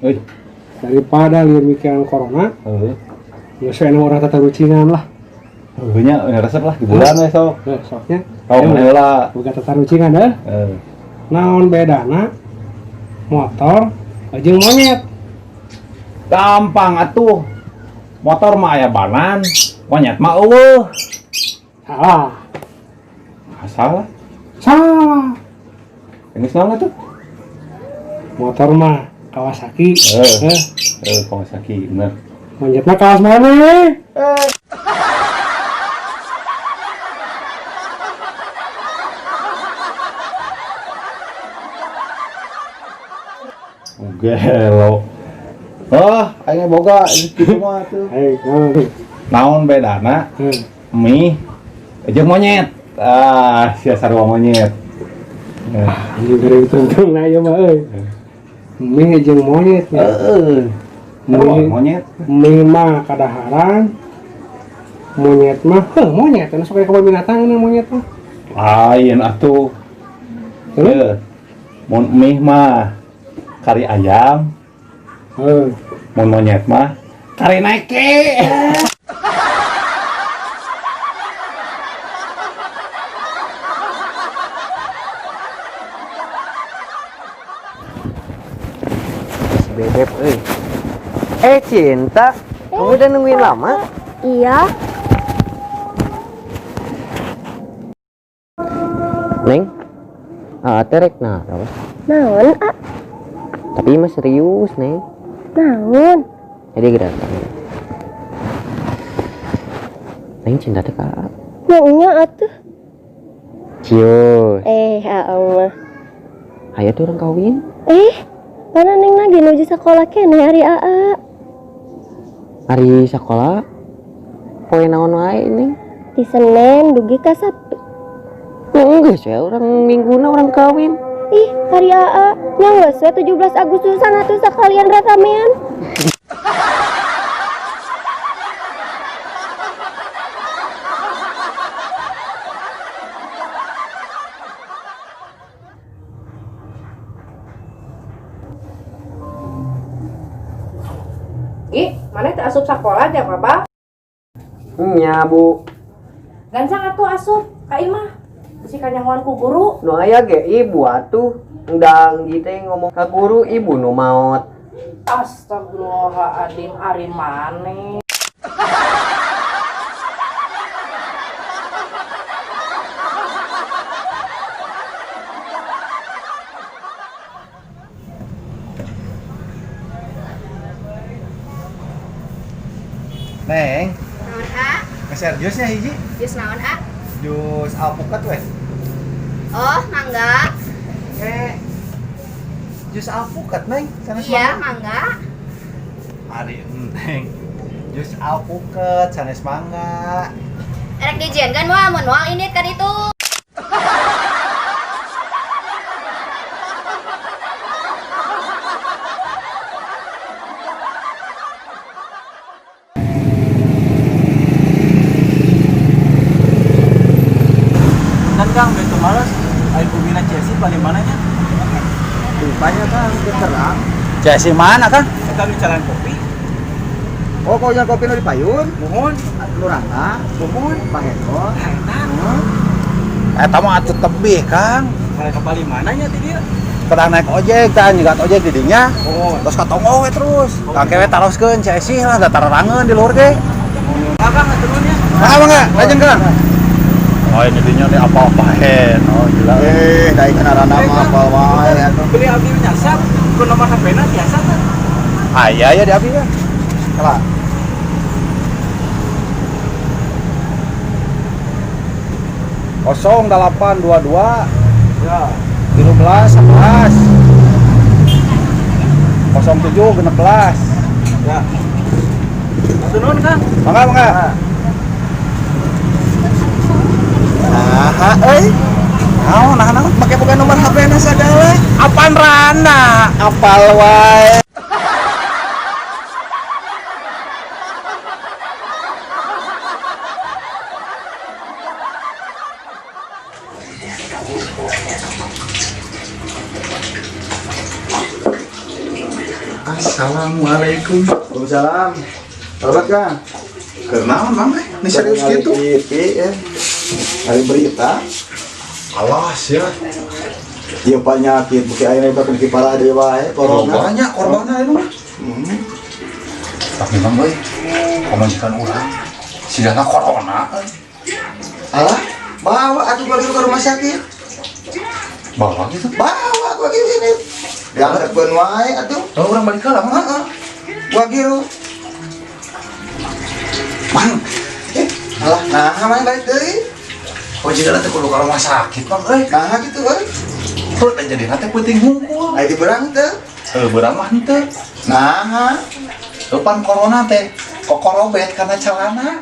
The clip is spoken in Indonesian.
Euy, daripada lieur mikiran corona heuh. geus we orang tata rucingan lah. Heuh nya resep lah di bulan we sok. Soknya Sok heula. boga tata rucingan Heeh. naon bedana motor jeung monyet. Gampang atuh. Motor mah aya banan, monyet mah eueuh. Salah. Salah. Salah. Geus naon atuh? Motor mah Kawasaki. Kawasaki bener. Monyet mah kawas mana? Gelo. Oh, aing boga kitu mah tuh. Naon bedana? Mie jeung monyet. Ah, sia sarua monyet. Ini dari tuntung na ieu mah euy. Mie jeung monyet nya. Heeh. Monyet. Mie mah kadaharan. Monyet mah monyet anu sok aya binatang anu monyet mah. Lain atuh. Heuh. Mun mie mah kari ayam. Mun monyet mah kari neke. Bebek, Cinta, kamu udah nungguin lama? Iya. Neng, terek naon? Naon, Tapi mah serius, Neng. naon? Jadi gerakan. Neng cinta teh ka? Nanya atuh. Cius. Allah. Hayu tuh orang kawin. Mana neng lagi nuju sekolah kene hari AA. Hari sekolah. Poe naon wae, Neng? Di Senin dugi ka Sabtu. Enggak sih, orang mingguna orang kawin. Hari AA. Nya geus we 17 Agustusan atuh sakalian ratamean. Mana teh asup sekolah teh Papa? Nya, Bu. Gansang atuh asup ka imah. Si kanyahoan ku guru. Nu aya ge ibu atuh. Undang gitu ngomong ka guru ibu nu maot. Astagfirullahaladzim, ari maneh. Neng, Naon A? geser jusnya hiji. Jus naon A? Jus alpukat wes. Oh, mangga. Jus alpukat, Neng. Sanes Iya, mangga. Hari Neng. Jus alpukat sanes mangga. Erek dijian kan moal ini kan itu. Kang, betul malas. Ayo kubina Chelsea paling mananya? Rupanya kan terang. Chelsea mana kan? Kita bicara kopi. Oh, kau yang kopi nu di payun? Muhun, Lurangga, muhun. Pak Hendro. Eta mah atuh tebih, Kang. Mereka paling mananya ti dia? Pernah naik ojek, tah nyegat ojek di dinya. Oh, terus katongo we terus. Kakek we taroskeun Chelsea lah, da tararangeun di luhur ge. Kakang turunnya. Mangga, lajeng Kang. Oh ini dinya nih apa-apain, oh gila. Dari kendaraan nama apa wae atuh. Beli abdi nyasar, ku nomor HP-na biasa kan? Aya ya di abdi ya. Kalah. Kosong 822 ya 13 11 07 16 ya. Atur nuhun Kang. Mangga. Nah, pakai bukan nomor HP-na segala. Apaan Rana? Apal wae. Assalamualaikum. Waalaikumsalam. Selamat Kang. Kenalan Bang teh? Ini serius Hari gitu? TV ya. Hari berita. Awas ya. Dia penyakit bukti ayeuna itu kena kepala dewa corona. Banyak korbannya itu mah. Tapi Bang boy, pemajikan urang sidana corona. Alah, bawa atuh balik ke rumah sakit. Bawa gitu. Bawa gua gini. Diangkatkeun wae atuh. Oh, urang balik ka lah Bang. Heeh. Gua giru. Bang, Alah, nah main balik deui. oh jika nanti kudu ka rumah sakit Bang euy. Nah gitu euy. Perut dan jadi nanti penting hungkul. Aya di berang teh. Beurang mah henteu. Nah, Depan corona teh, kok korobet karena celana.